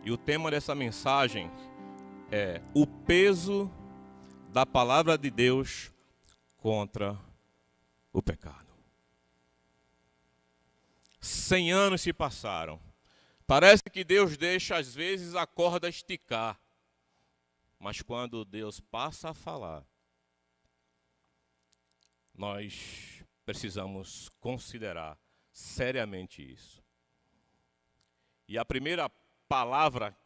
E o tema dessa mensagem é o peso da palavra de Deus contra o pecado. 100 anos se passaram. Parece que Deus deixa às vezes a corda esticar. Mas quando Deus passa a falar, nós precisamos considerar seriamente isso. E a primeira palavra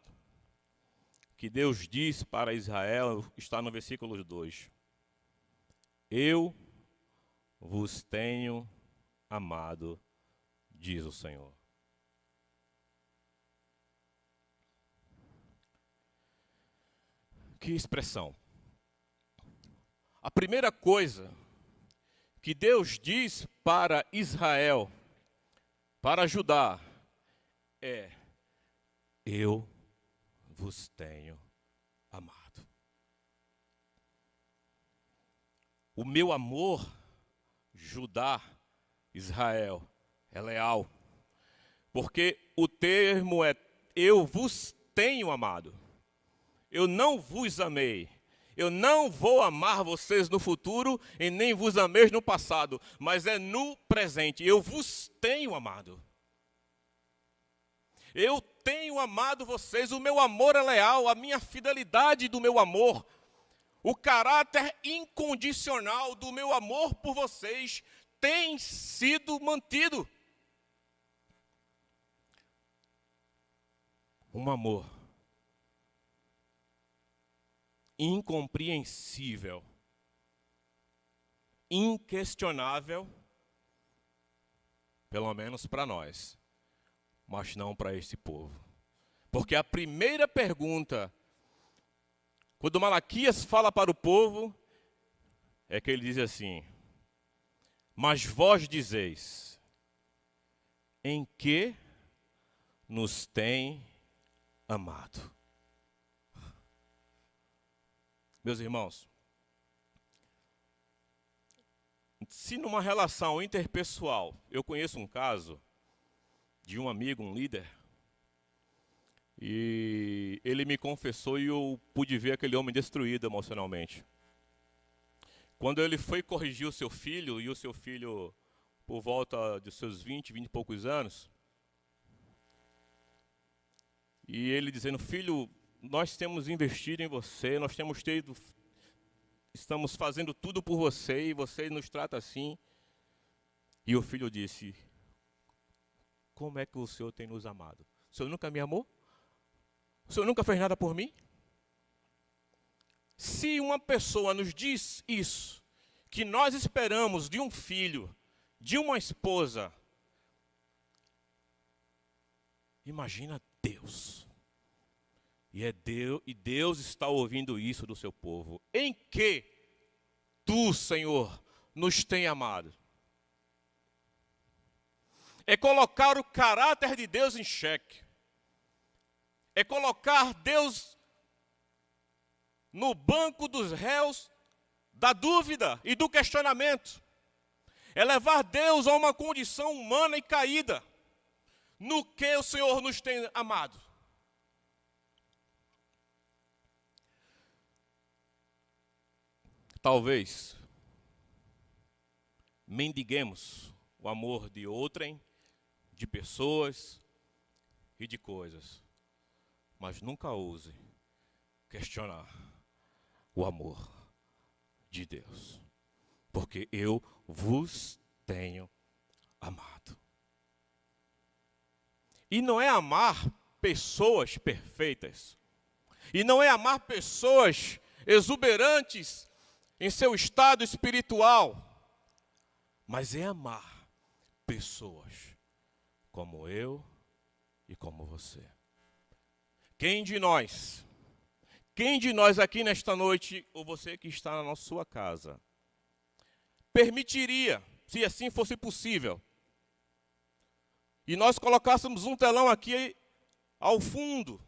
que Deus diz para Israel está no versículo 2. Eu vos tenho amado, diz o Senhor. Que expressão! A primeira coisa que Deus diz para Israel, para Judá, é: eu vos tenho amado. O meu amor, Judá, Israel, é leal. Porque o termo é: eu vos tenho amado. Eu não vos amei. Eu não vou amar vocês no futuro e nem vos amei no passado, mas é no presente. Eu vos tenho amado. Eu tenho amado vocês, o meu amor é leal, a minha fidelidade do meu amor, o caráter incondicional do meu amor por vocês tem sido mantido. Um amor incompreensível, inquestionável, pelo menos para nós, mas não para este povo. Porque a primeira pergunta, quando Malaquias fala para o povo, é que ele diz assim: mas vós dizeis, em que nos tem amado? Meus irmãos, se numa relação interpessoal, eu conheço um caso de um amigo, um líder, e ele me confessou e eu pude ver aquele homem destruído emocionalmente. Quando ele foi corrigir o seu filho, e o seu filho, por volta de seus 20 e poucos anos, e ele dizendo: filho, nós temos investido em você, estamos fazendo tudo por você e você nos trata assim. E o filho disse: como é que o Senhor tem nos amado? O Senhor nunca me amou? O Senhor nunca fez nada por mim? Se uma pessoa nos diz isso, que nós esperamos de um filho, de uma esposa, imagina Deus. E Deus está ouvindo isso do seu povo. Em que tu, Senhor, nos tem amado? É colocar o caráter de Deus em xeque. É colocar Deus no banco dos réus da dúvida e do questionamento. É levar Deus a uma condição humana e caída. No que o Senhor nos tem amado? Talvez mendiguemos o amor de outrem, de pessoas e de coisas, mas nunca ouse questionar o amor de Deus, porque eu vos tenho amado. E não é amar pessoas perfeitas, e não é amar pessoas exuberantes em seu estado espiritual, mas é amar pessoas como eu e como você. Quem de nós aqui nesta noite, ou você que está na sua casa, permitiria, se assim fosse possível, e nós colocássemos um telão aqui ao fundo,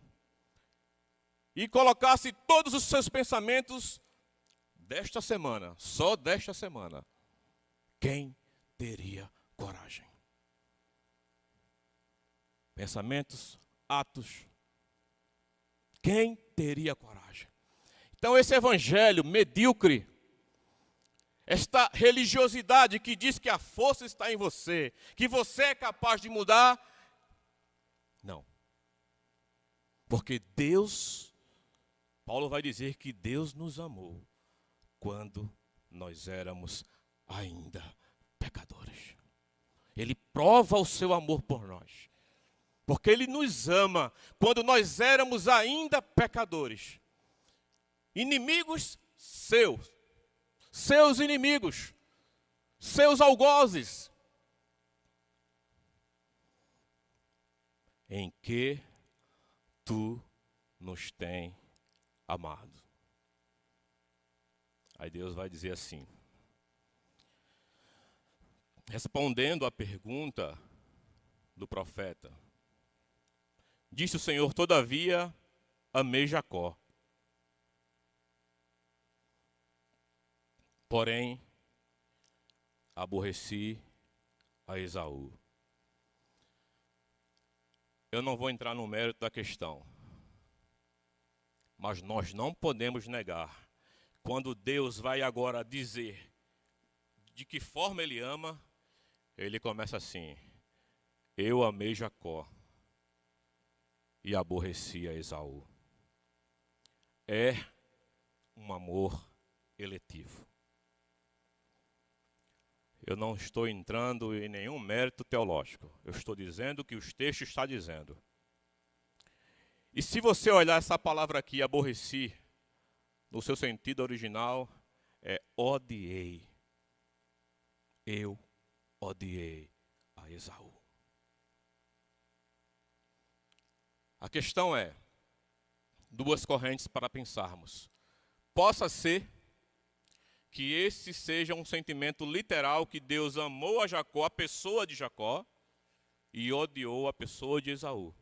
e colocasse todos os seus pensamentos desta semana, só desta semana, quem teria coragem? Pensamentos, atos, Quem teria coragem? Então esse evangelho medíocre, esta religiosidade que diz que a força está em você, que você é capaz de mudar, não. Porque Deus, Paulo vai dizer que Deus nos amou quando nós éramos ainda pecadores. Ele prova o seu amor por nós. Porque Ele nos ama quando nós éramos ainda pecadores. Inimigos seus. Seus inimigos. Seus algozes. Em que tu nos tem amado. Aí Deus vai dizer assim, respondendo à pergunta do profeta, disse o Senhor, todavia amei Jacó, porém aborreci a Esaú. Eu não vou entrar no mérito da questão, mas nós não podemos negar, quando Deus vai agora dizer de que forma Ele ama, Ele começa assim, eu amei Jacó e aborreci a Esaú. É um amor eletivo. Eu não estou entrando em nenhum mérito teológico. Eu estou dizendo o que os textos estão dizendo. E se você olhar essa palavra aqui, aborreci, no seu sentido original, é odiei. Eu odiei a Esaú. A questão é, duas correntes para pensarmos. Possa ser que esse seja um sentimento literal que Deus amou a Jacó, a pessoa de Jacó, e odiou a pessoa de Esaú.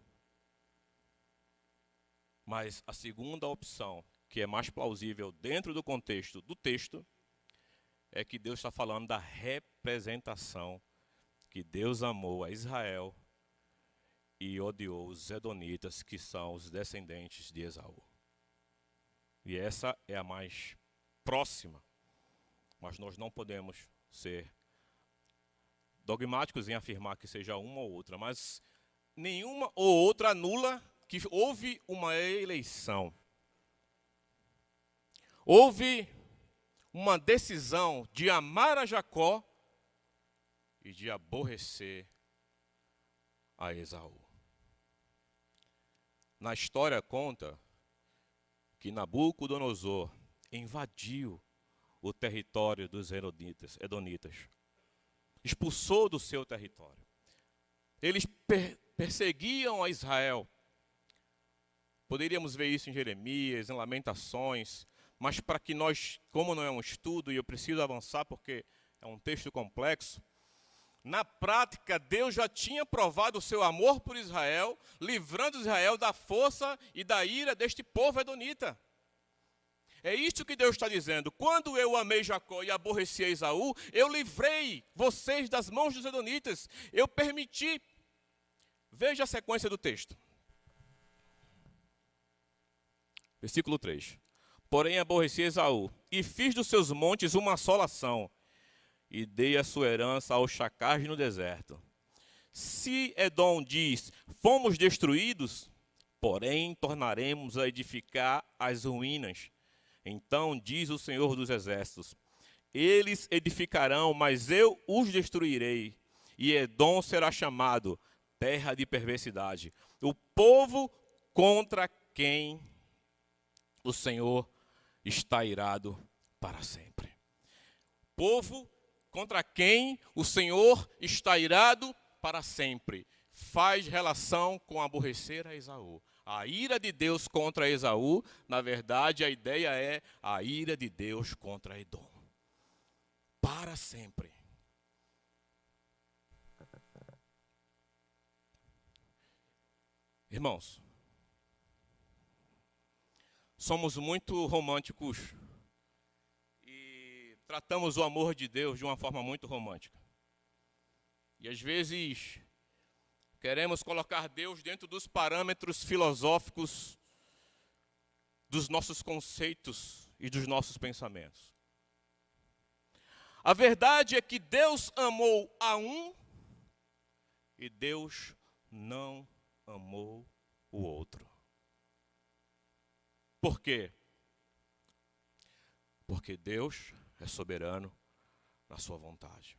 Mas a segunda opção, que é mais plausível dentro do contexto do texto, é que Deus está falando da representação, que Deus amou a Israel e odiou os edonitas, que são os descendentes de Esaú. E essa é a mais próxima. Mas nós não podemos ser dogmáticos em afirmar que seja uma ou outra, mas nenhuma ou outra anula que houve uma eleição. Houve uma decisão de amar a Jacó e de aborrecer a Esaú. Na história conta que Nabucodonosor invadiu o território dos edonitas, expulsou do seu território. Eles perseguiam a Israel. Poderíamos ver isso em Jeremias, em Lamentações, mas para que nós, como não é um estudo e eu preciso avançar porque é um texto complexo, na prática Deus já tinha provado o seu amor por Israel, livrando Israel da força e da ira deste povo edonita. É isto que Deus está dizendo. Quando eu amei Jacó e aborreci a Esaú, eu livrei vocês das mãos dos edonitas. Eu permiti. Veja a sequência do texto. Versículo 3. Porém aborreci Esaú, e fiz dos seus montes uma assolação, e dei a sua herança aos chacais no deserto. Se Edom diz, fomos destruídos, porém tornaremos a edificar as ruínas. Então diz o Senhor dos Exércitos, eles edificarão, mas eu os destruirei, e Edom será chamado terra de perversidade, o povo contra quem o Senhor está irado para sempre. Povo contra quem o Senhor está irado para sempre. Faz relação com aborrecer a Esaú. A ira de Deus contra Esaú, na verdade, a ideia é a ira de Deus contra Edom. Para sempre. Irmãos, somos muito românticos e tratamos o amor de Deus de uma forma muito romântica. E às vezes queremos colocar Deus dentro dos parâmetros filosóficos dos nossos conceitos e dos nossos pensamentos. A verdade é que Deus amou a um e Deus não amou o outro. Por quê? Porque Deus é soberano na sua vontade.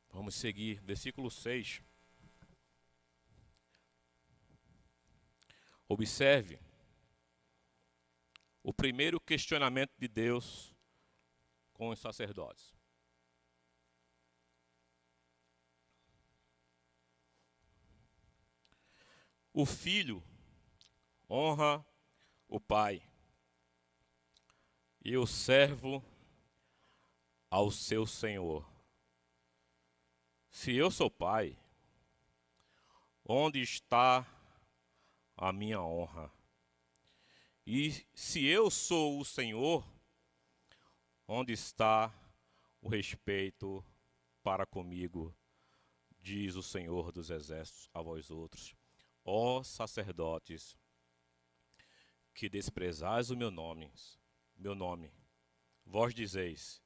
Vamos seguir, versículo 6. Observe o primeiro questionamento de Deus com os sacerdotes. O filho honra o pai, e o servo ao seu senhor. Se eu sou pai, onde está a minha honra? E se eu sou o Senhor, onde está o respeito para comigo? Diz o Senhor dos Exércitos a vós outros, ó sacerdotes, que desprezais o meu nome, vós dizeis,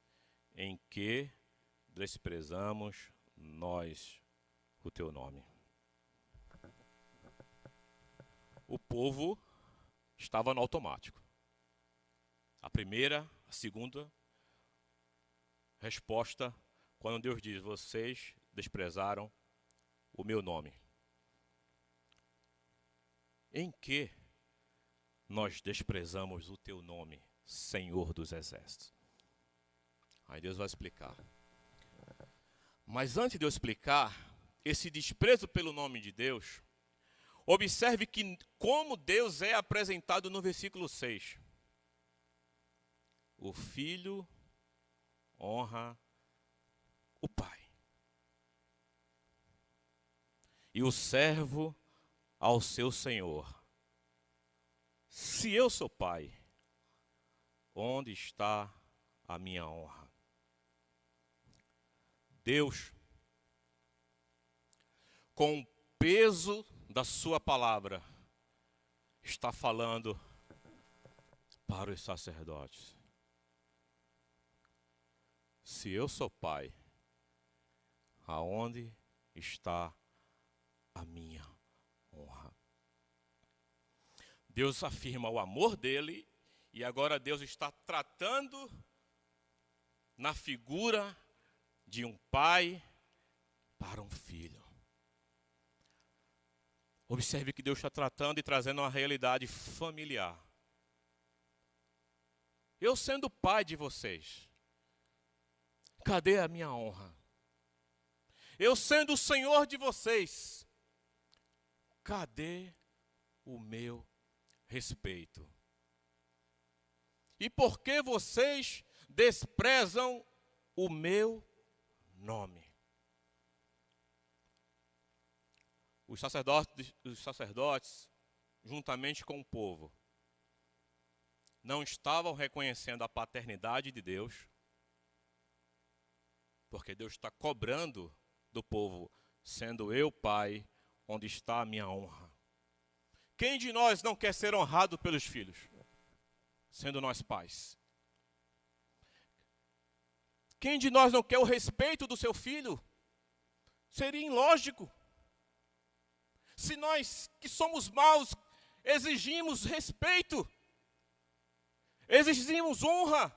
em que desprezamos nós o teu nome. O povo estava no automático. A primeira, a segunda resposta, quando Deus diz, vocês desprezaram o meu nome. Em que nós desprezamos o teu nome, Senhor dos Exércitos? Aí Deus vai explicar. Mas antes de eu explicar esse desprezo pelo nome de Deus, observe que como Deus é apresentado no versículo 6. O filho honra o pai, e o servo ao seu senhor. Se eu sou pai, onde está a minha honra? Deus, com o peso da sua palavra, está falando para os sacerdotes. Se eu sou pai, aonde está a minha honra? Deus afirma o amor dele e agora Deus está tratando na figura de um pai para um filho. Observe que Deus está tratando e trazendo uma realidade familiar. Eu sendo pai de vocês, cadê a minha honra? Eu sendo o Senhor de vocês, cadê o meu respeito? E por que vocês desprezam o meu nome? Os sacerdotes, juntamente com o povo, não estavam reconhecendo a paternidade de Deus, porque Deus está cobrando do povo, sendo eu pai, onde está a minha honra? Quem de nós não quer ser honrado pelos filhos, sendo nós pais? Quem de nós não quer o respeito do seu filho? Seria ilógico. Se nós que somos maus exigimos respeito, exigimos honra,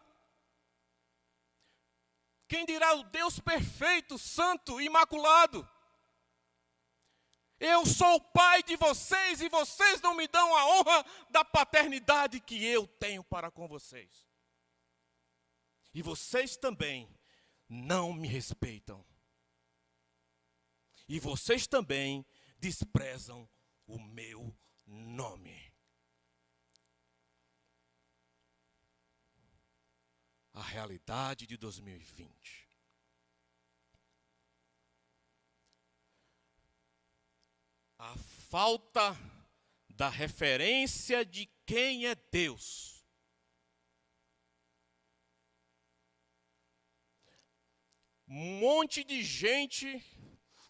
quem dirá o Deus perfeito, santo, imaculado? Eu sou o pai de vocês e vocês não me dão a honra da paternidade que eu tenho para com vocês. E vocês também não me respeitam. E vocês também desprezam o meu nome. A realidade de 2020. A falta da referência de quem é Deus. Um monte de gente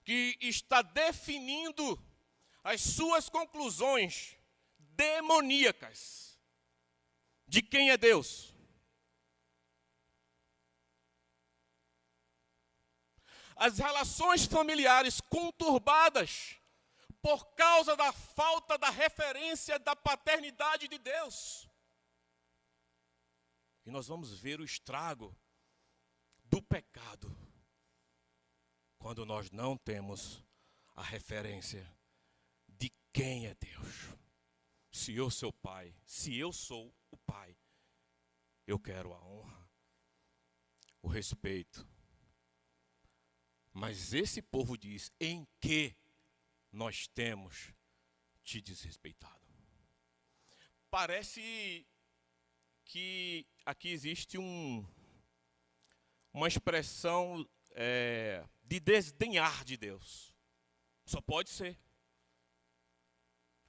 que está definindo as suas conclusões demoníacas de quem é Deus. As relações familiares conturbadas por causa da falta da referência da paternidade de Deus. E nós vamos ver o estrago do pecado quando nós não temos a referência de quem é Deus. Se eu sou pai, se eu sou o pai, eu quero a honra, o respeito. Mas esse povo diz: em que nós temos te desrespeitado? Parece que aqui existe uma expressão de desdenhar de Deus. Só pode ser.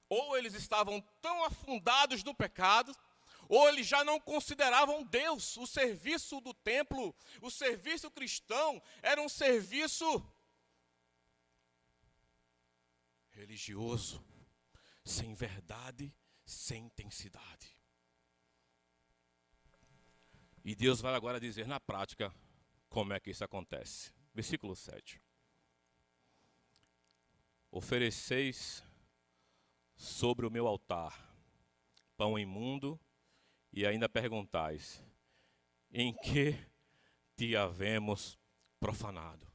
Ou eles estavam tão afundados no pecado, ou eles já não consideravam Deus. O serviço do templo, o serviço cristão, era um serviço religioso, sem verdade, sem intensidade. E Deus vai agora dizer na prática como é que isso acontece. Versículo 7. Ofereceis sobre o meu altar pão imundo, e ainda perguntais: em que te havemos profanado?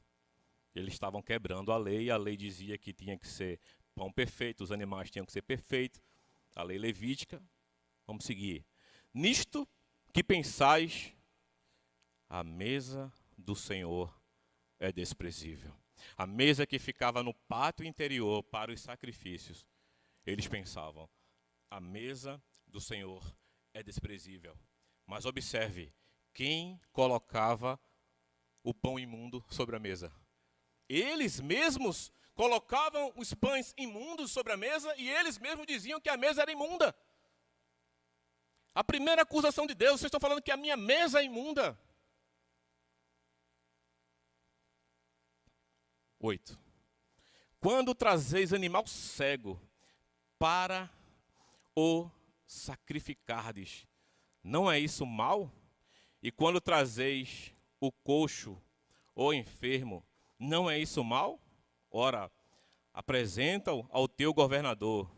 Eles estavam quebrando a lei dizia que tinha que ser pão perfeito, os animais tinham que ser perfeitos, a lei levítica. Vamos seguir. Nisto que pensais, a mesa do Senhor é desprezível. A mesa que ficava no pátio interior para os sacrifícios, eles pensavam: a mesa do Senhor é desprezível. Mas observe, quem colocava o pão imundo sobre a mesa? Eles mesmos colocavam os pães imundos sobre a mesa e eles mesmos diziam que a mesa era imunda. A primeira acusação de Deus: vocês estão falando que a minha mesa é imunda. 8. Quando trazeis animal cego para o sacrificardes, não é isso mal? E quando trazeis o coxo ou enfermo, não é isso mal? Ora, apresenta-o ao teu governador.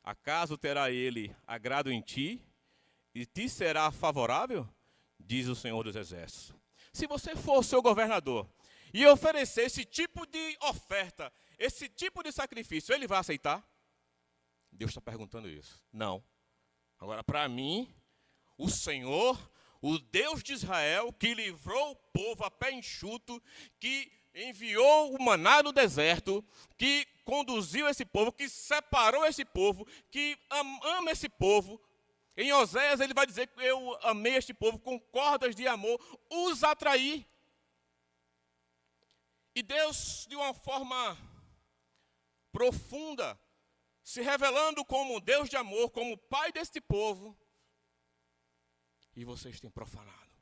Acaso terá ele agrado em ti? E te será favorável? Diz o Senhor dos Exércitos. Se você for o seu governador e oferecer esse tipo de oferta, esse tipo de sacrifício, ele vai aceitar? Deus está perguntando isso. Não. Agora, para mim, o Senhor, o Deus de Israel, que livrou o povo a pé enxuto, que enviou o maná no deserto, que conduziu esse povo, que separou esse povo, que ama esse povo. Em Oséias ele vai dizer que eu amei este povo com cordas de amor, os atraí. E Deus, de uma forma profunda, se revelando como Deus de amor, como Pai deste povo, e vocês têm profanado.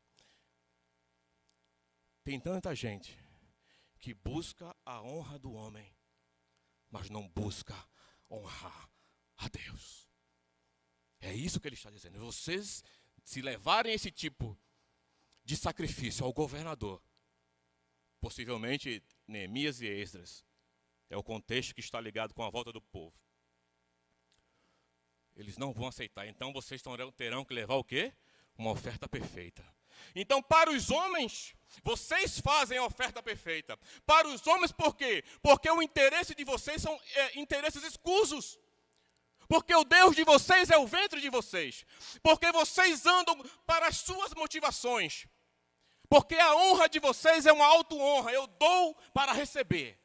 Tem tanta gente que busca a honra do homem, mas não busca honrar a Deus. É isso que ele está dizendo. Vocês, se levarem esse tipo de sacrifício ao governador, possivelmente Neemias e Esdras, é o contexto que está ligado com a volta do povo, eles não vão aceitar. Então vocês terão que levar o quê? Uma oferta perfeita. Então, para os homens, vocês fazem a oferta perfeita. Para os homens, por quê? Porque o interesse de vocês são interesses escusos. Porque o Deus de vocês é o ventre de vocês. Porque vocês andam para as suas motivações. Porque a honra de vocês é uma auto-honra. Eu dou para receber.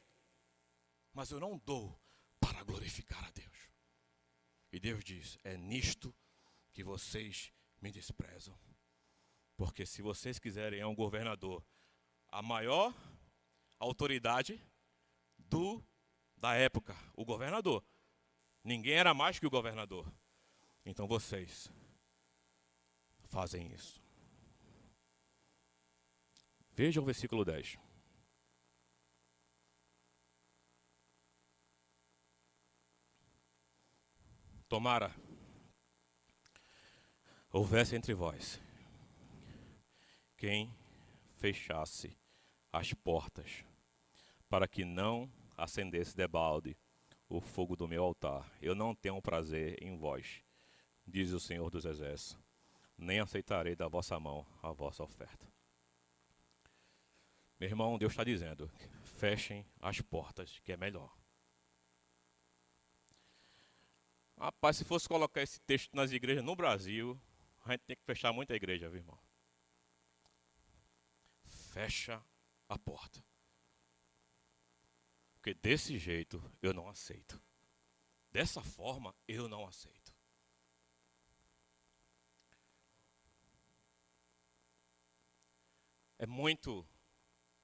Mas eu não dou para glorificar a Deus. E Deus diz: é nisto que vocês me desprezam. Porque se vocês quiserem a um governador, a maior autoridade da época, o governador. Ninguém era mais que o governador. Então vocês fazem isso. Veja o versículo 10. Tomara houvesse entre vós quem fechasse as portas, para que não acendesse debalde o fogo do meu altar. Eu não tenho prazer em vós, diz o Senhor dos Exércitos, nem aceitarei da vossa mão a vossa oferta. Meu irmão, Deus está dizendo, fechem as portas, que é melhor. Rapaz, se fosse colocar esse texto nas igrejas no Brasil, a gente tem que fechar muita igreja, viu, irmão? Fecha a porta. Porque desse jeito eu não aceito. Dessa forma eu não aceito. É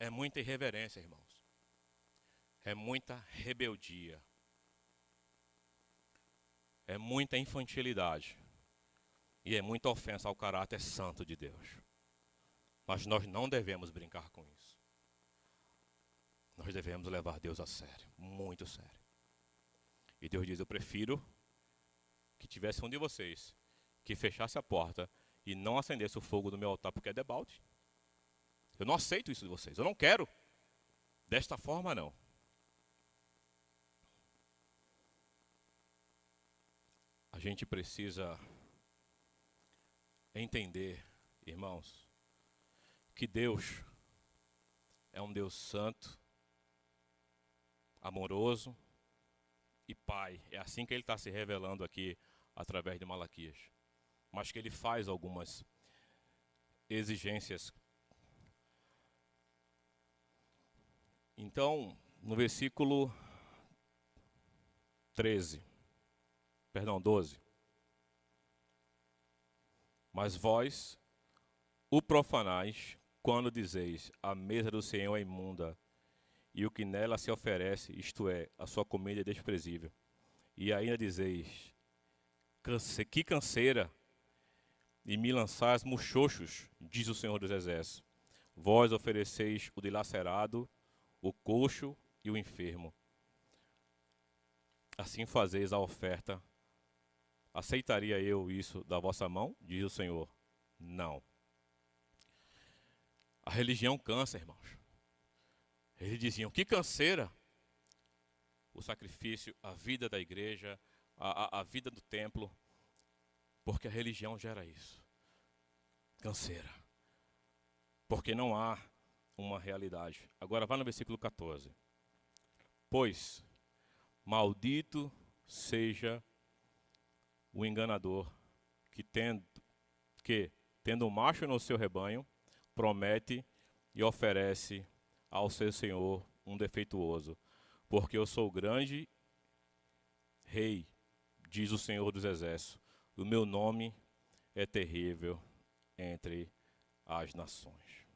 muita irreverência, irmãos. É muita rebeldia. É muita infantilidade. E é muita ofensa ao caráter santo de Deus. Mas nós não devemos brincar com isso. Nós devemos levar Deus a sério, muito sério. E Deus diz, eu prefiro que tivesse um de vocês que fechasse a porta e não acendesse o fogo do meu altar, porque é debalde. Eu não aceito isso de vocês, eu não quero. Desta forma, não. A gente precisa entender, irmãos, que Deus é um Deus santo, amoroso e Pai. É assim que Ele está se revelando aqui através de Malaquias. Mas que Ele faz algumas exigências. Então, no versículo 12. Mas vós o profanais quando dizeis, a mesa do Senhor é imunda, e o que nela se oferece, isto é, a sua comida é desprezível. E ainda dizeis, que canseira, e me lançais muxoxos, diz o Senhor dos Exércitos. Vós ofereceis o dilacerado, o coxo e o enfermo. Assim fazeis a oferta. Aceitaria eu isso da vossa mão? Diz o Senhor. Não. A religião cansa, irmãos. Eles diziam, que canseira o sacrifício, a vida da igreja, a vida do templo, porque a religião gera isso. Canseira. Porque não há uma realidade. Agora vá no versículo 14. Pois, maldito seja o enganador que tendo um macho no seu rebanho, promete e oferece ao seu senhor um defeituoso, porque eu sou grande rei, diz o Senhor dos Exércitos, o meu nome é terrível entre as nações.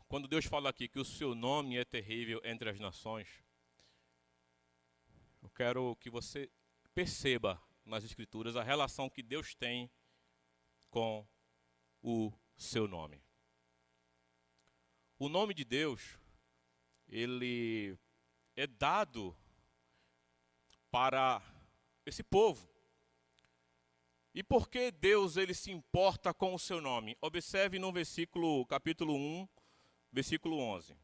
Quando Deus fala aqui que o seu nome é terrível entre as nações, eu quero que você perceba nas Escrituras a relação que Deus tem com o seu nome. O nome de Deus, ele é dado para esse povo. E por que Deus ele se importa com o seu nome? Observe no capítulo 1, versículo 11.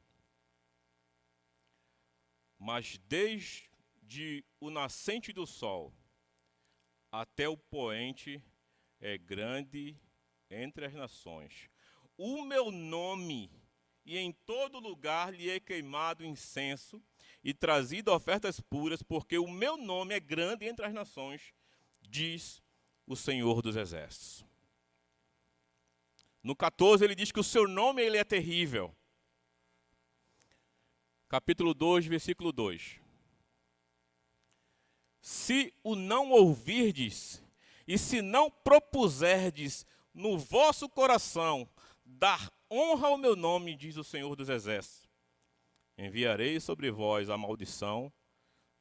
Mas desde o nascente do sol até o poente é grande entre as nações. O meu nome, e em todo lugar lhe é queimado incenso e trazido ofertas puras, porque o meu nome é grande entre as nações, diz o Senhor dos Exércitos. No 14 ele diz que o seu nome ele é terrível. Capítulo 2, versículo 2. Se o não ouvirdes, e se não propuserdes no vosso coração dar honra ao meu nome, diz o Senhor dos Exércitos, enviarei sobre vós a maldição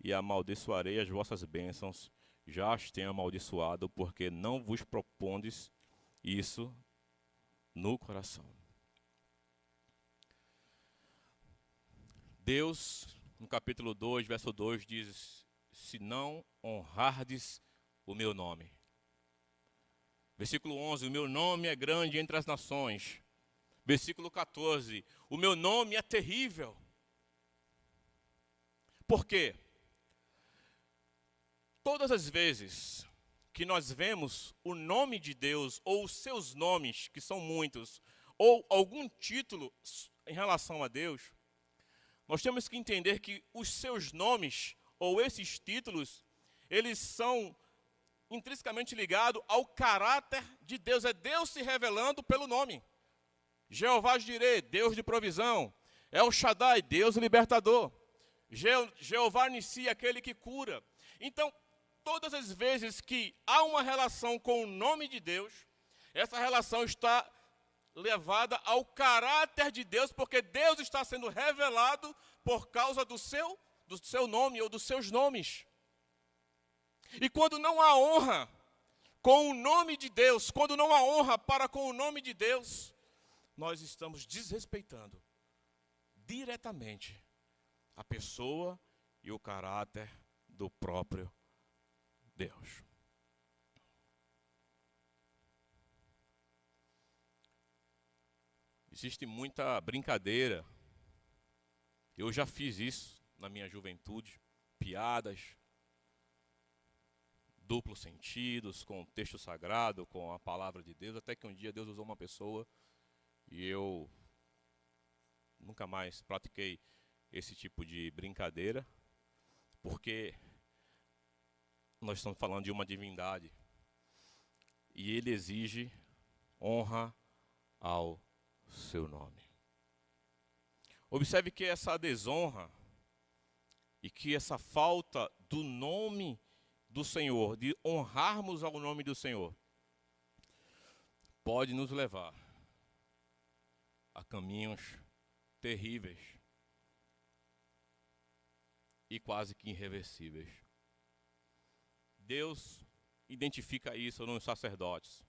e amaldiçoarei as vossas bênçãos, já as tenho amaldiçoado, porque não vos propondes isso no coração. Deus, no capítulo 2, verso 2, diz se não honrardes o meu nome. Versículo 11, o meu nome é grande entre as nações. Versículo 14, o meu nome é terrível. Por quê? Todas as vezes que nós vemos o nome de Deus, ou os seus nomes, que são muitos, ou algum título em relação a Deus, nós temos que entender que os seus nomes, ou esses títulos, eles são intrinsecamente ligados ao caráter de Deus. É Deus se revelando pelo nome. Jeová Jireh, Deus de provisão. El Shaddai, Deus libertador. Jeová Nissi, aquele que cura. Então, todas as vezes que há uma relação com o nome de Deus, essa relação está levada ao caráter de Deus, porque Deus está sendo revelado por causa do seu nome ou dos seus nomes. E quando não há honra com o nome de Deus, quando não há honra para com o nome de Deus, nós estamos desrespeitando diretamente a pessoa e o caráter do próprio Deus. Existe muita brincadeira. Eu já fiz isso na minha juventude, piadas, duplos sentidos, com o texto sagrado, com a palavra de Deus, até que um dia Deus usou uma pessoa e eu nunca mais pratiquei esse tipo de brincadeira, porque nós estamos falando de uma divindade e ele exige honra ao seu nome. Observe que essa desonra e que essa falta do nome do Senhor, de honrarmos ao nome do Senhor, pode nos levar a caminhos terríveis e quase que irreversíveis. Deus identifica isso nos sacerdotes.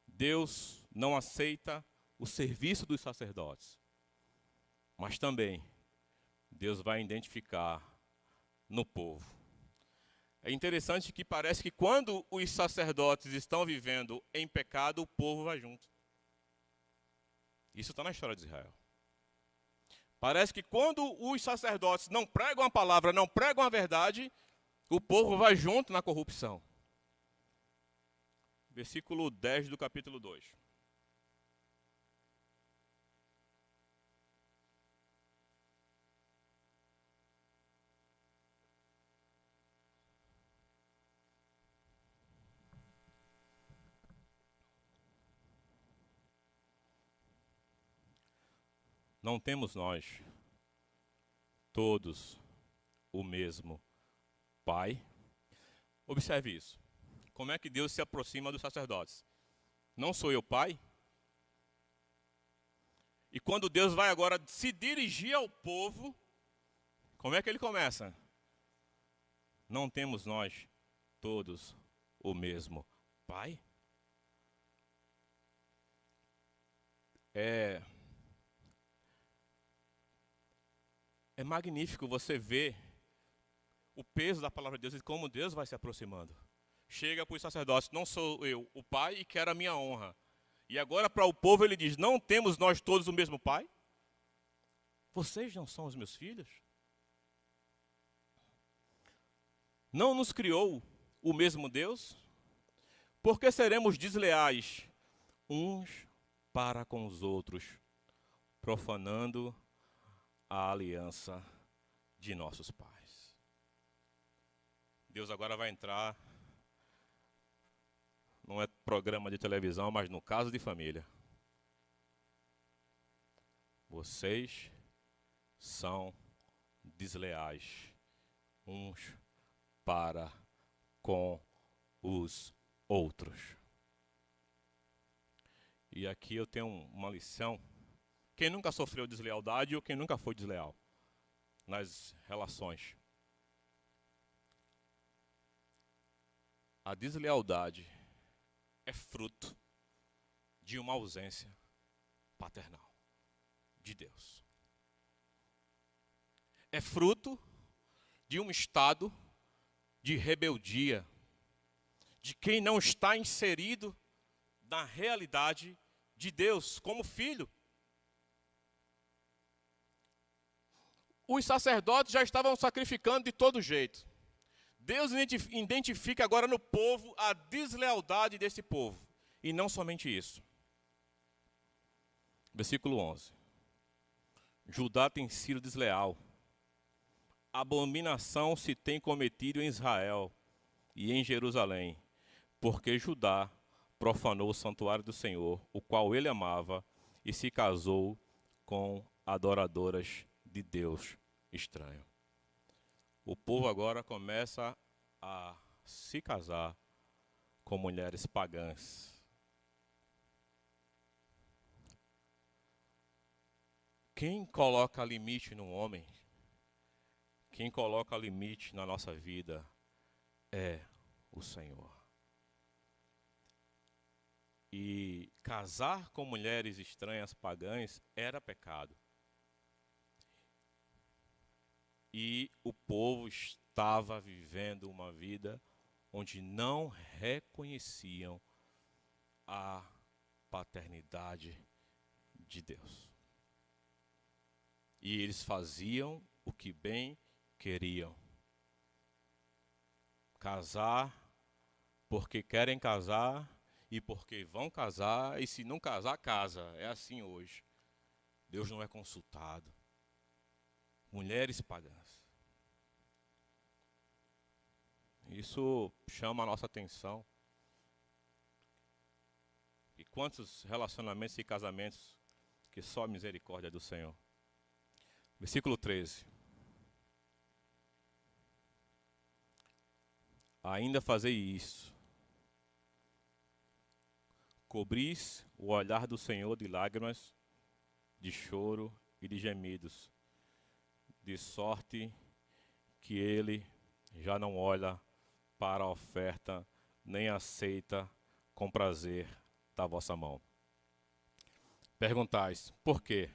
Deus não aceita o serviço dos sacerdotes, mas também Deus vai identificar no povo. É interessante que parece que quando os sacerdotes estão vivendo em pecado, o povo vai junto. Isso está na história de Israel. Parece que quando os sacerdotes não pregam a palavra, não pregam a verdade, o povo vai junto na corrupção. Versículo 10 do capítulo 2. Não temos nós todos o mesmo Pai? Observe isso. Como é que Deus se aproxima dos sacerdotes? Não sou eu Pai? E quando Deus vai agora se dirigir ao povo, como é que ele começa? Não temos nós todos o mesmo Pai? É magnífico você ver o peso da palavra de Deus e como Deus vai se aproximando. Chega para os sacerdotes, não sou eu o Pai e quero a minha honra. E agora para o povo ele diz, não temos nós todos o mesmo Pai? Vocês não são os meus filhos? Não nos criou o mesmo Deus? Por que seremos desleais uns para com os outros, profanando a aliança de nossos pais? Deus agora vai entrar, não é programa de televisão, mas no caso de família. Vocês são desleais uns para com os outros. E aqui eu tenho uma lição. Quem nunca sofreu deslealdade ou quem nunca foi desleal nas relações? A deslealdade é fruto de uma ausência paternal de Deus. É fruto de um estado de rebeldia, de quem não está inserido na realidade de Deus como filho. Os sacerdotes já estavam sacrificando de todo jeito. Deus identifica agora no povo a deslealdade desse povo. E não somente isso. Versículo 11. Judá tem sido desleal. Abominação se tem cometido em Israel e em Jerusalém, porque Judá profanou o santuário do Senhor, o qual ele amava, e se casou com adoradoras de Deus estranho. O povo agora começa a se casar com mulheres pagãs. Quem coloca limite no homem, quem coloca limite na nossa vida é o Senhor. E casar com mulheres estranhas pagãs era pecado. E o povo estava vivendo uma vida onde não reconheciam a paternidade de Deus. E eles faziam o que bem queriam. Casar porque querem casar e porque vão casar, e se não casar, casa. É assim hoje. Deus não é consultado. Mulheres pagãs. Isso chama a nossa atenção. E quantos relacionamentos e casamentos que só a misericórdia do Senhor. Versículo 13. Ainda fazei isso. Cobris o olhar do Senhor de lágrimas, de choro e de gemidos, de sorte que ele já não olha para a oferta, nem aceita com prazer da vossa mão. Perguntais, por quê?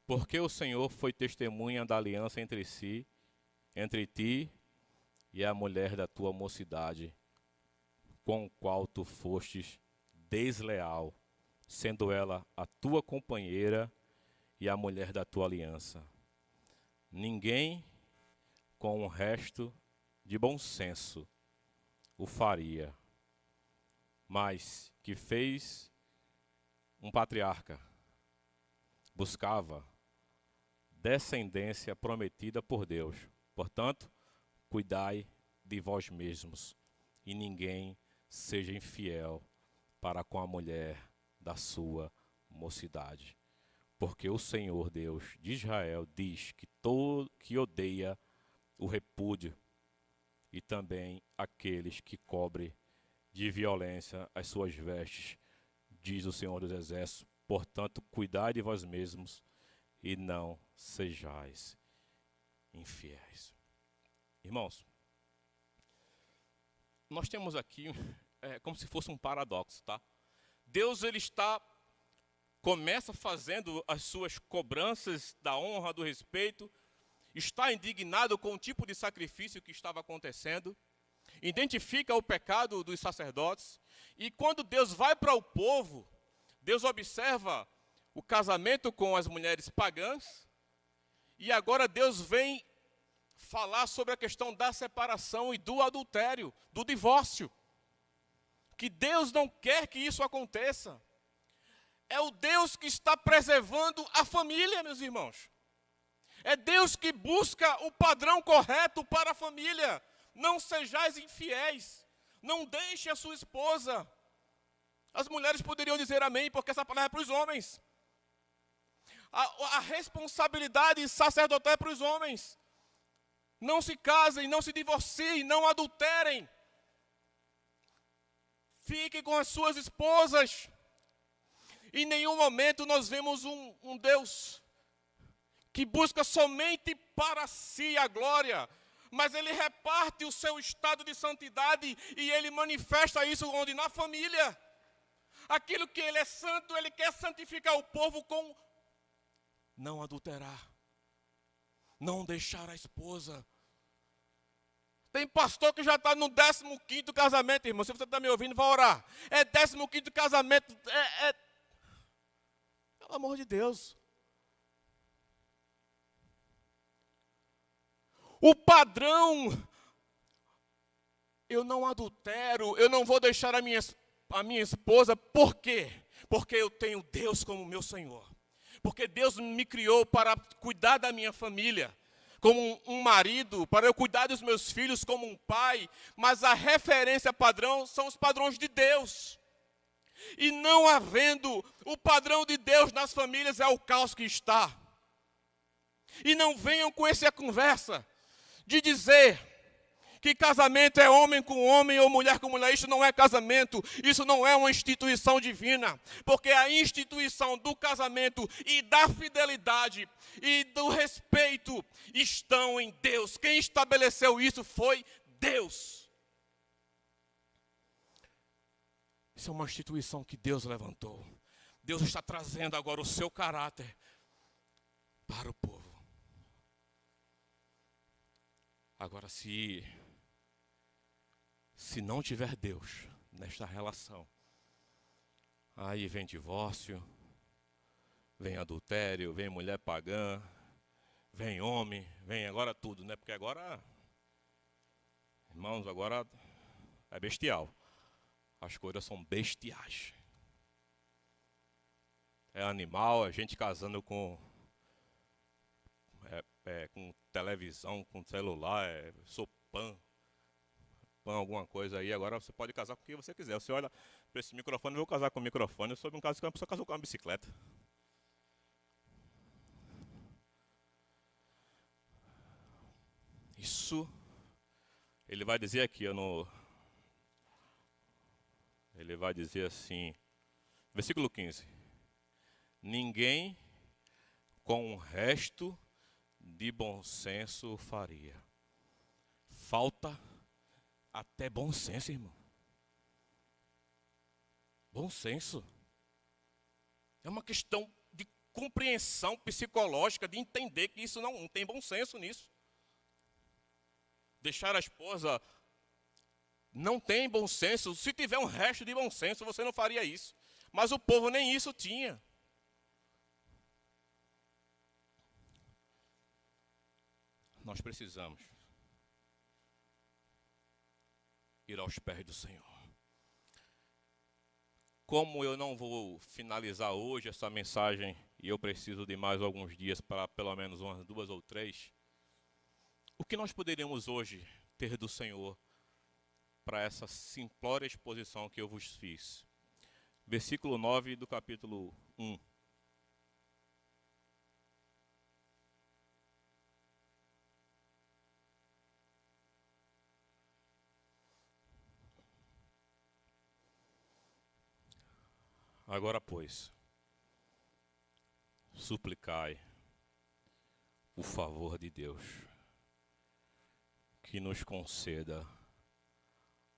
Porque o Senhor foi testemunha da aliança entre ti e a mulher da tua mocidade, com o qual tu fostes desleal, sendo ela a tua companheira e a mulher da tua aliança. Ninguém com o resto de bom senso o faria, mas que fez um patriarca, buscava descendência prometida por Deus. Portanto, cuidai de vós mesmos, e ninguém seja infiel para com a mulher da sua mocidade. Porque o Senhor Deus de Israel diz que odeia o repúdio e também aqueles que cobrem de violência as suas vestes, diz o Senhor dos Exércitos. Portanto, cuidai de vós mesmos e não sejais infiéis. Irmãos, nós temos aqui como se fosse um paradoxo, tá? Deus, ele começa fazendo as suas cobranças da honra, do respeito, está indignado com o tipo de sacrifício que estava acontecendo, identifica o pecado dos sacerdotes, e quando Deus vai para o povo, Deus observa o casamento com as mulheres pagãs, e agora Deus vem falar sobre a questão da separação e do adultério, do divórcio. Que Deus não quer que isso aconteça. É o Deus que está preservando a família, meus irmãos. É Deus que busca o padrão correto para a família. Não sejais infiéis. Não deixe a sua esposa. As mulheres poderiam dizer amém, porque essa palavra é para os homens. A responsabilidade sacerdotal é para os homens. Não se casem, não se divorciem, não adulterem. Fiquem com as suas esposas. Em nenhum momento nós vemos um Deus que busca somente para si a glória, mas ele reparte o seu estado de santidade e ele manifesta isso onde? Na família. Aquilo que ele é santo, ele quer santificar o povo com não adulterar, não deixar a esposa, Tem pastor que já está no 15º casamento, irmão. Se você está me ouvindo, vai orar. É 15º casamento. Pelo amor de Deus. O padrão, eu não adultero, eu não vou deixar a minha esposa. Por quê? Porque eu tenho Deus como meu Senhor. Porque Deus me criou para cuidar da minha família, como um marido, para eu cuidar dos meus filhos como um pai. Mas a referência padrão são os padrões de Deus. E não havendo o padrão de Deus nas famílias, é o caos que está. E não venham com essa conversa de dizer que casamento é homem com homem ou mulher com mulher. Isso não é casamento, isso não é uma instituição divina. Porque a instituição do casamento e da fidelidade e do respeito estão em Deus. Quem estabeleceu isso foi Deus. Isso é uma instituição que Deus levantou. Deus está trazendo agora o seu caráter para o povo. Agora, se não tiver Deus nesta relação, aí vem divórcio, vem adultério, vem mulher pagã, vem homem, vem agora tudo, né? Porque agora, irmãos, agora é bestial. As coisas são bestiais. É animal, é gente casando com televisão, com celular, sou pan alguma coisa aí. Agora você pode casar com quem você quiser. Você olha para esse microfone, eu vou casar com o microfone. Eu soube um caso que uma pessoa casou com uma bicicleta. Isso, ele vai dizer aqui, ele vai dizer assim, versículo 15. Ninguém com o resto de bom senso faria. Falta até bom senso, irmão. Bom senso. É uma questão de compreensão psicológica, de entender que isso não tem bom senso nisso. Deixar a esposa não tem bom senso. Se tiver um resto de bom senso, você não faria isso. Mas o povo nem isso tinha. Nós precisamos ir aos pés do Senhor. Como eu não vou finalizar hoje essa mensagem, e eu preciso de mais alguns dias para pelo menos umas 2 ou 3, o que nós poderíamos hoje ter do Senhor para essa simplória exposição que eu vos fiz? Versículo 9 do capítulo 1. Agora, pois, suplicai o favor de Deus, que nos conceda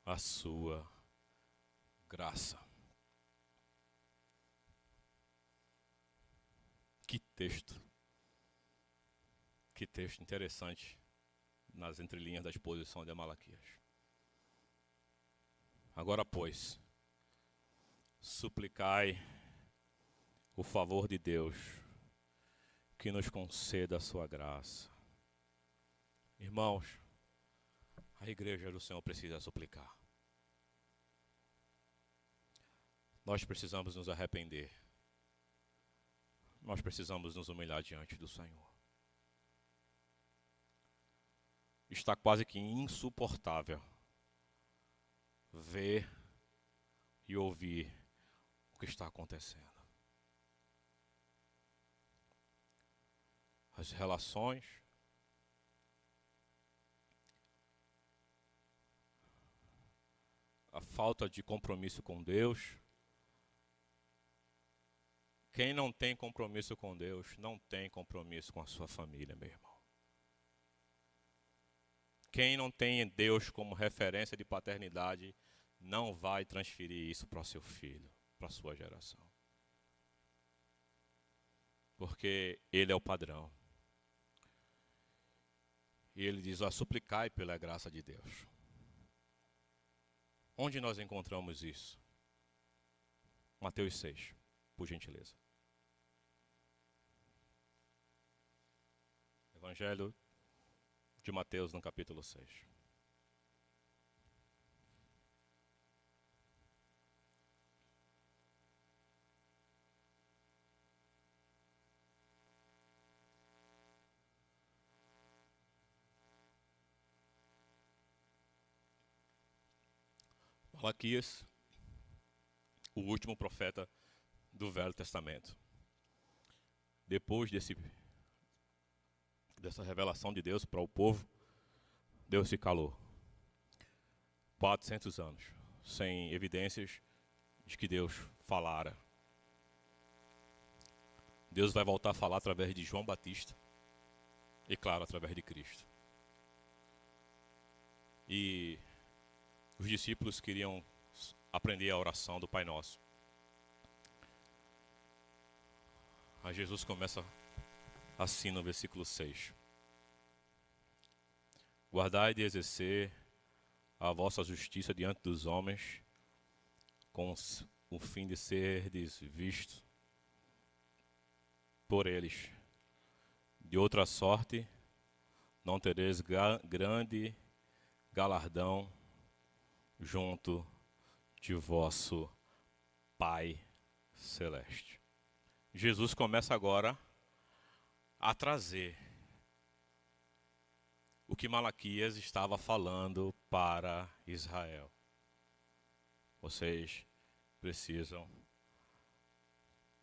a sua graça. Que texto interessante nas entrelinhas da exposição de Malaquias. Agora, pois, suplicai o favor de Deus, que nos conceda a sua graça. Irmãos, a igreja do Senhor precisa suplicar. Nós precisamos nos arrepender. Nós precisamos nos humilhar diante do Senhor. Está quase que insuportável ver e ouvir o que está acontecendo. As relações, a falta de compromisso com Deus. Quem não tem compromisso com Deus, não tem compromisso com a sua família, meu irmão. Quem não tem Deus como referência de paternidade, não vai transferir isso para o seu filho, para a sua geração. Porque Ele é o padrão. E ele diz, suplicai pela graça de Deus. Onde nós encontramos isso? Mateus 6, por gentileza. Evangelho de Mateus, no capítulo 6. Malaquias, o último profeta do Velho Testamento. Depois dessa revelação de Deus para o povo, Deus se calou. 400 anos, sem evidências de que Deus falara. Deus vai voltar a falar através de João Batista e, claro, através de Cristo. E os discípulos queriam aprender a oração do Pai Nosso. Aí Jesus começa assim no versículo 6. Guardai de exercer a vossa justiça diante dos homens, com o fim de serdes vistos por eles. De outra sorte, não tereis grande galardão junto de vosso Pai Celeste. Jesus começa agora a trazer o que Malaquias estava falando para Israel. Vocês precisam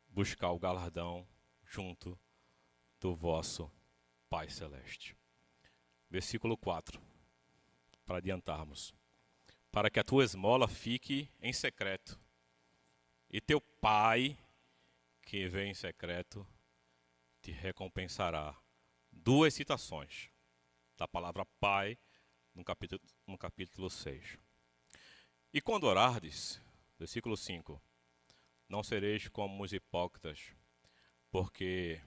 buscar o galardão junto do vosso Pai Celeste. Versículo 4, para adiantarmos. Para que a tua esmola fique em secreto, e teu Pai, que vem em secreto, te recompensará. Duas citações da palavra Pai no capítulo 6. E quando orardes, versículo 5, não sereis como os hipócritas, porque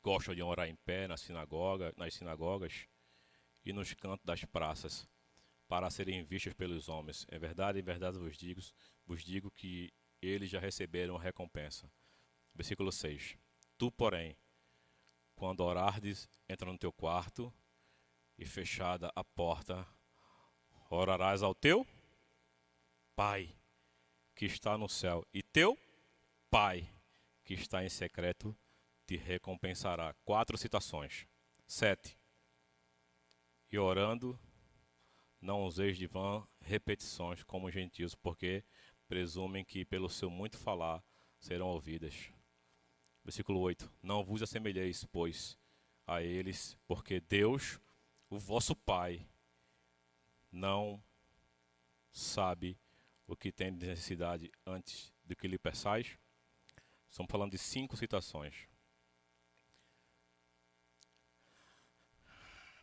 gostam de orar em pé nas sinagogas e nos cantos das praças, para serem vistos pelos homens. Em verdade vos digo que eles já receberam a recompensa. Versículo 6. Tu, porém, quando orardes, entra no teu quarto, e fechada a porta, orarás ao teu Pai, que está no céu, e teu Pai, que está em secreto, te recompensará. 4 citações. 7. E orando, não useis de vã repetições como os gentios, porque presumem que pelo seu muito falar serão ouvidas. Versículo 8. Não vos assemelheis, pois, a eles, porque Deus, o vosso Pai, não sabe o que tem de necessidade antes do que lhe peçais. Estamos falando de 5 citações.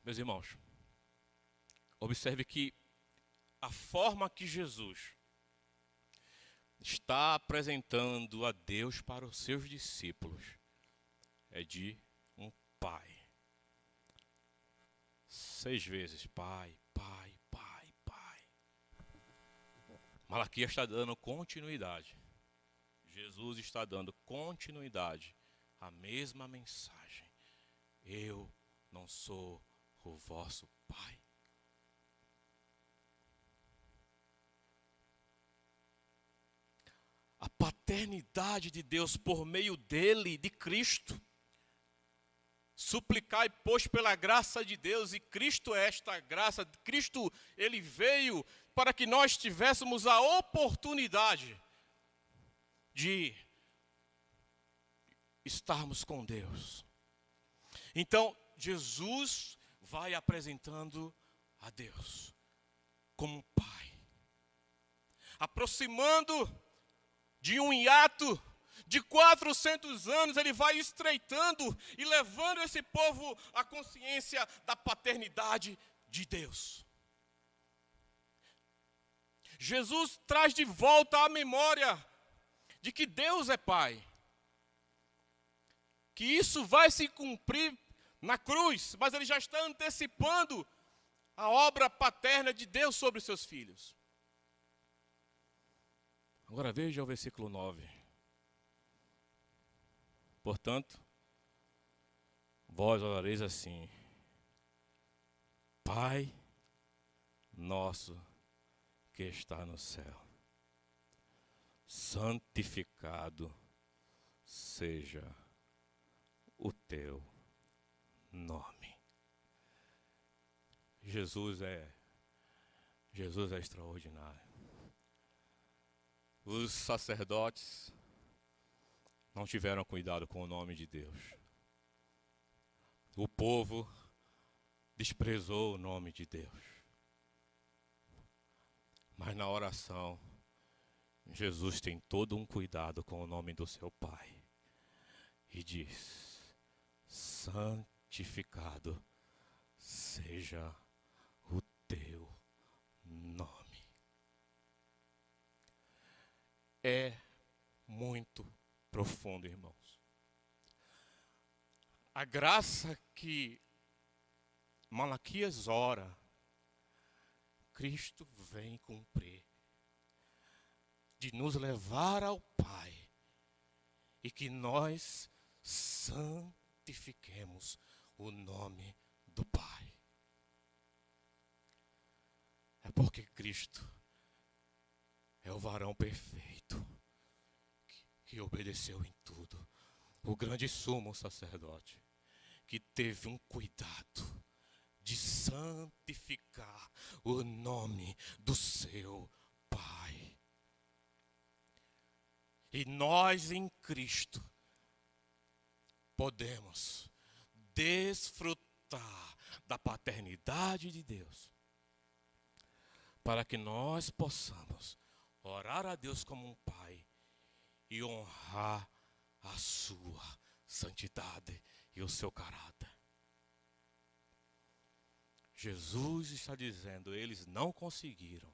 Meus irmãos, observe que a forma que Jesus está apresentando a Deus para os seus discípulos é de um pai. 6 vezes, Pai, Pai, Pai, Pai. Malaquias está dando continuidade. Jesus está dando continuidade à mesma mensagem. Eu não sou o vosso Pai. A paternidade de Deus por meio dele, de Cristo. Suplicai, pois, pela graça de Deus, e Cristo é esta graça. Cristo, ele veio para que nós tivéssemos a oportunidade de estarmos com Deus. Então, Jesus vai apresentando a Deus como um Pai, aproximando de um hiato de 400 anos, ele vai estreitando e levando esse povo à consciência da paternidade de Deus. Jesus traz de volta a memória de que Deus é Pai. Que isso vai se cumprir na cruz, mas ele já está antecipando a obra paterna de Deus sobre os seus filhos. Agora veja o versículo 9. Portanto, vós orareis assim: Pai nosso que está no céu, santificado seja o teu nome. Jesus é extraordinário. Os sacerdotes não tiveram cuidado com o nome de Deus. O povo desprezou o nome de Deus. Mas na oração, Jesus tem todo um cuidado com o nome do seu Pai. E diz: santificado seja o teu nome. É muito profundo, irmãos. A graça que Malaquias ora, Cristo vem cumprir, de nos levar ao Pai, e que nós santifiquemos o nome do Pai. É porque Cristo é o varão perfeito, que obedeceu em tudo, o grande sumo sacerdote, que teve um cuidado de santificar o nome do seu Pai. E nós em Cristo podemos desfrutar da paternidade de Deus, para que nós possamos orar a Deus como um Pai e honrar a sua santidade e o seu caráter. Jesus está dizendo: eles não conseguiram,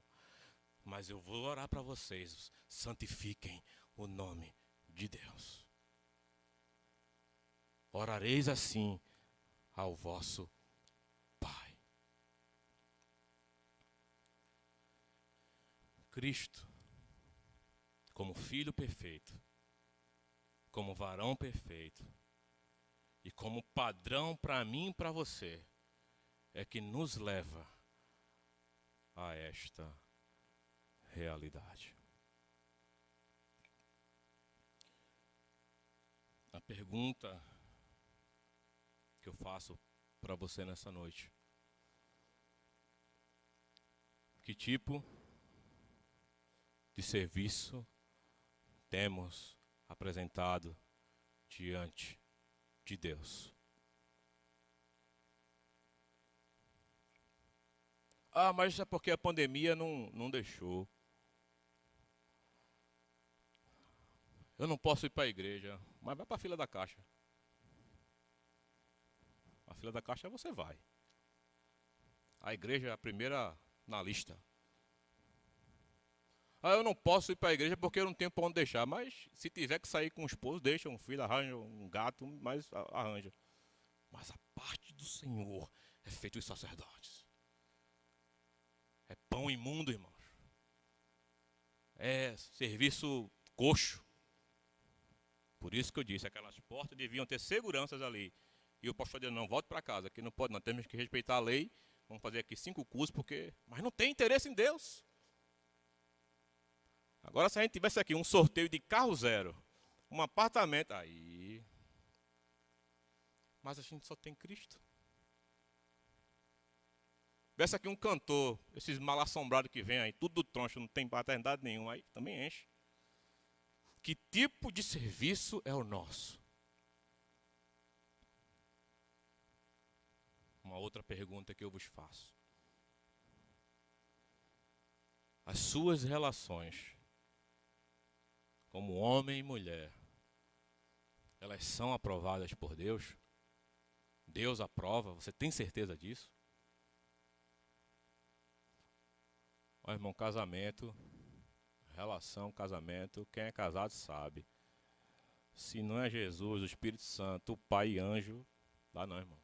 mas eu vou orar para vocês, santifiquem o nome de Deus. Orareis assim ao vosso Pai. Cristo, como Filho perfeito, como varão perfeito e como padrão para mim e para você, é que nos leva a esta realidade. A pergunta que eu faço para você nessa noite: que tipo de serviço temos apresentado diante de Deus? Ah, mas é porque a pandemia não deixou. Eu não posso ir para a igreja, mas vai para a fila da caixa. A fila da caixa você vai. A igreja é a primeira na lista. Ah, eu não posso ir para a igreja porque eu não tenho para onde deixar. Mas se tiver que sair com o esposo, deixa um filho, arranja um gato, mas arranja. Mas a parte do Senhor é feita os sacerdotes. É pão imundo, irmãos. É serviço coxo. Por isso que eu disse, aquelas portas deviam ter seguranças ali. E o pastor disse: não, volte para casa, que não pode, nós temos que respeitar a lei. Vamos fazer aqui 5 cursos, porque... Mas não tem interesse em Deus. Agora, se a gente tivesse aqui um sorteio de carro zero, um apartamento, aí... Mas a gente só tem Cristo. Tivesse aqui um cantor, esses mal assombrados que vêm aí, tudo do troncho, não tem paternidade nenhuma, aí também enche. Que tipo de serviço é o nosso? Uma outra pergunta que eu vos faço: as suas relações como homem e mulher, elas são aprovadas por Deus? Deus aprova? Você tem certeza disso? Ó, irmão, casamento, relação, casamento, quem é casado sabe. Se não é Jesus, o Espírito Santo, o Pai e anjo, dá não, irmão.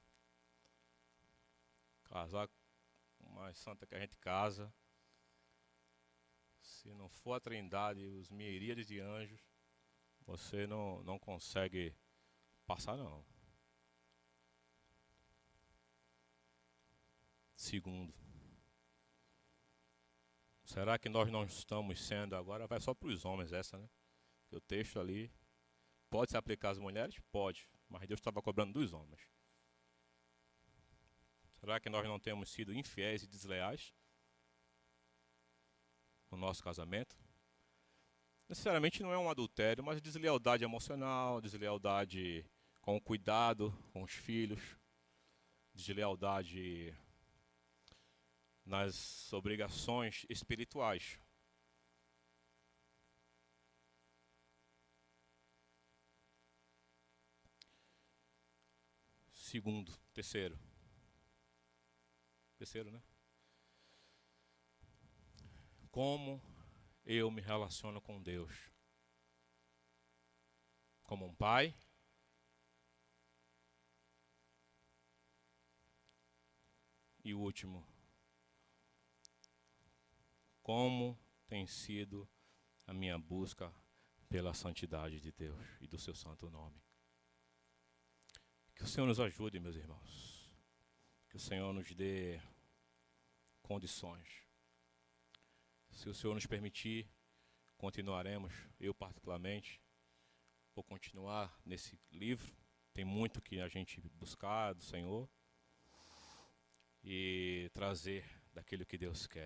Casar com mais santa que a gente casa. Se não for a Trindade e os miríades de anjos, você não consegue passar, não. Segundo, será que nós não estamos sendo agora? Vai só para os homens essa, né? O texto ali pode se aplicar às mulheres? Pode, mas Deus estava cobrando dos homens. Será que nós não temos sido infiéis e desleais no nosso casamento? Necessariamente não é um adultério, mas deslealdade emocional, deslealdade com o cuidado com os filhos, deslealdade nas obrigações espirituais. Segundo, terceiro, né? Como eu me relaciono com Deus? Como um pai? E o último, como tem sido a minha busca pela santidade de Deus e do seu santo nome? Que o Senhor nos ajude, meus irmãos. Que o Senhor nos dê condições. Se o Senhor nos permitir, continuaremos, eu particularmente, vou continuar nesse livro. Tem muito que a gente buscar do Senhor e trazer daquilo que Deus quer.